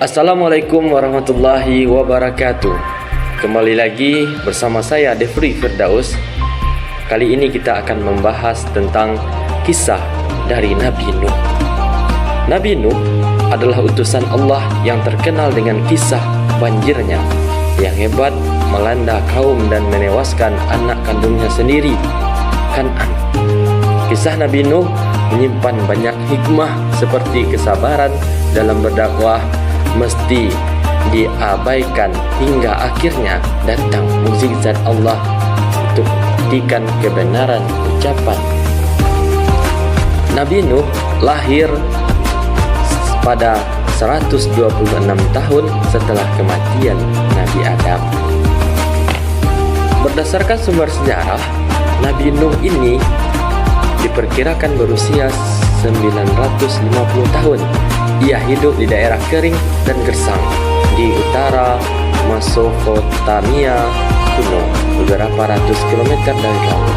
Assalamualaikum warahmatullahi wabarakatuh. Kembali lagi bersama saya Defri Firdaus. Kali ini kita akan membahas tentang kisah dari Nabi Nuh. Nabi Nuh adalah utusan Allah yang terkenal dengan kisah banjirnya yang hebat melanda kaum dan menewaskan anak kandungnya sendiri, Kan'an. Kisah Nabi Nuh menyimpan banyak hikmah seperti kesabaran dalam berdakwah mesti diabaikan hingga akhirnya datang mukjizat Allah untuk membuktikan kebenaran ucapan. Nabi Nuh lahir pada 126 tahun setelah kematian Nabi Adam. Berdasarkan sumber sejarah, Nabi Nuh ini diperkirakan berusia 950 tahun. Ia hidup di daerah kering dan gersang di utara Mesopotamia kuno, beberapa ratus kilometer dari laut.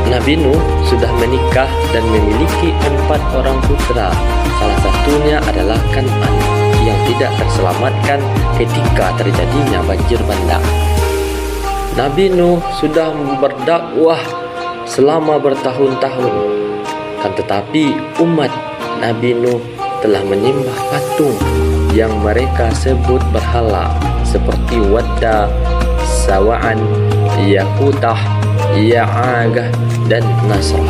Nabi Nuh sudah menikah dan memiliki 4 orang putra. Salah satunya adalah Kan'an yang tidak terselamatkan ketika terjadinya banjir bandang. Nabi Nuh sudah berdakwah selama bertahun-tahun. Tetapi umat Nabi Nuh telah menyembah patung yang mereka sebut berhala seperti Wadda, Sawa'an, Yaqutah, Ya'agah, dan Nasrah.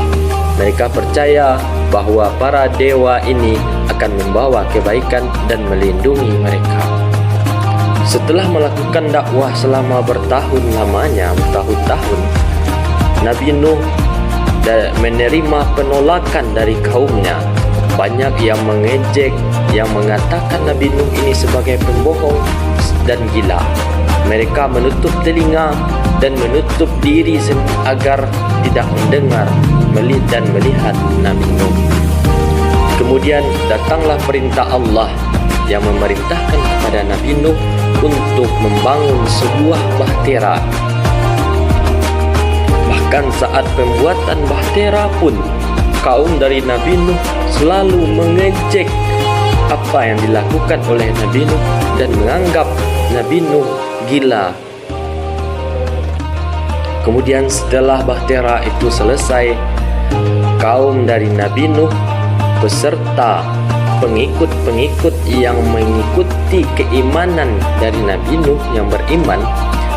Mereka percaya bahwa para dewa ini akan membawa kebaikan dan melindungi mereka. Setelah melakukan dakwah selama bertahun-tahun, Nabi Nuh menerima penolakan dari kaumnya. Banyak yang mengejek, yang mengatakan Nabi Nuh ini sebagai pembohong dan gila. Mereka menutup telinga dan menutup diri agar tidak mendengar dan melihat Nabi Nuh. Kemudian datanglah perintah Allah yang memerintahkan kepada Nabi Nuh untuk membangun sebuah bahtera. Bahkan saat pembuatan bahtera pun, kaum dari Nabi Nuh selalu mengejek apa yang dilakukan oleh Nabi Nuh dan menganggap Nabi Nuh gila. Kemudian setelah bahtera itu selesai, kaum dari Nabi Nuh beserta pengikut-pengikut yang mengikuti keimanan dari Nabi Nuh yang beriman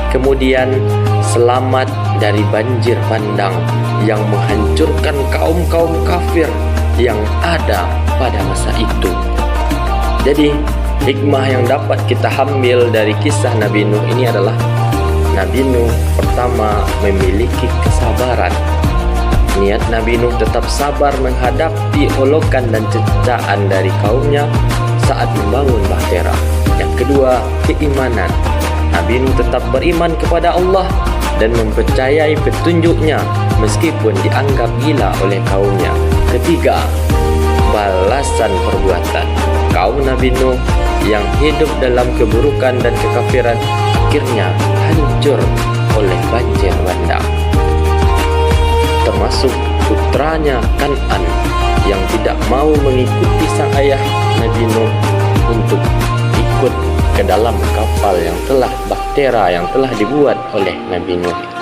kemudian selamat dari banjir bandang yang menghancurkan kaum-kaum kafir yang ada pada masa itu. Jadi, hikmah yang dapat kita ambil dari kisah Nabi Nuh ini adalah Nabi Nuh pertama memiliki kesabaran. Niat Nabi Nuh tetap sabar menghadapi olokan dan cecaan dari kaumnya saat membangun bahtera. Yang kedua, keimanan. Nabi Nuh tetap beriman kepada Allah dan mempercayai petunjuknya meskipun dianggap gila oleh kaumnya. Ketiga, balasan perbuatan. Kaum Nabi Nuh yang hidup dalam keburukan dan kekafiran akhirnya hancur oleh banjir bandang. Termasuk putranya Kan'an yang tidak mau mengikuti sang ayah Nabi Nuh untuk ikut ke dalam kapal yang telah bahtera yang telah dibuat oleh Nabi Nuh.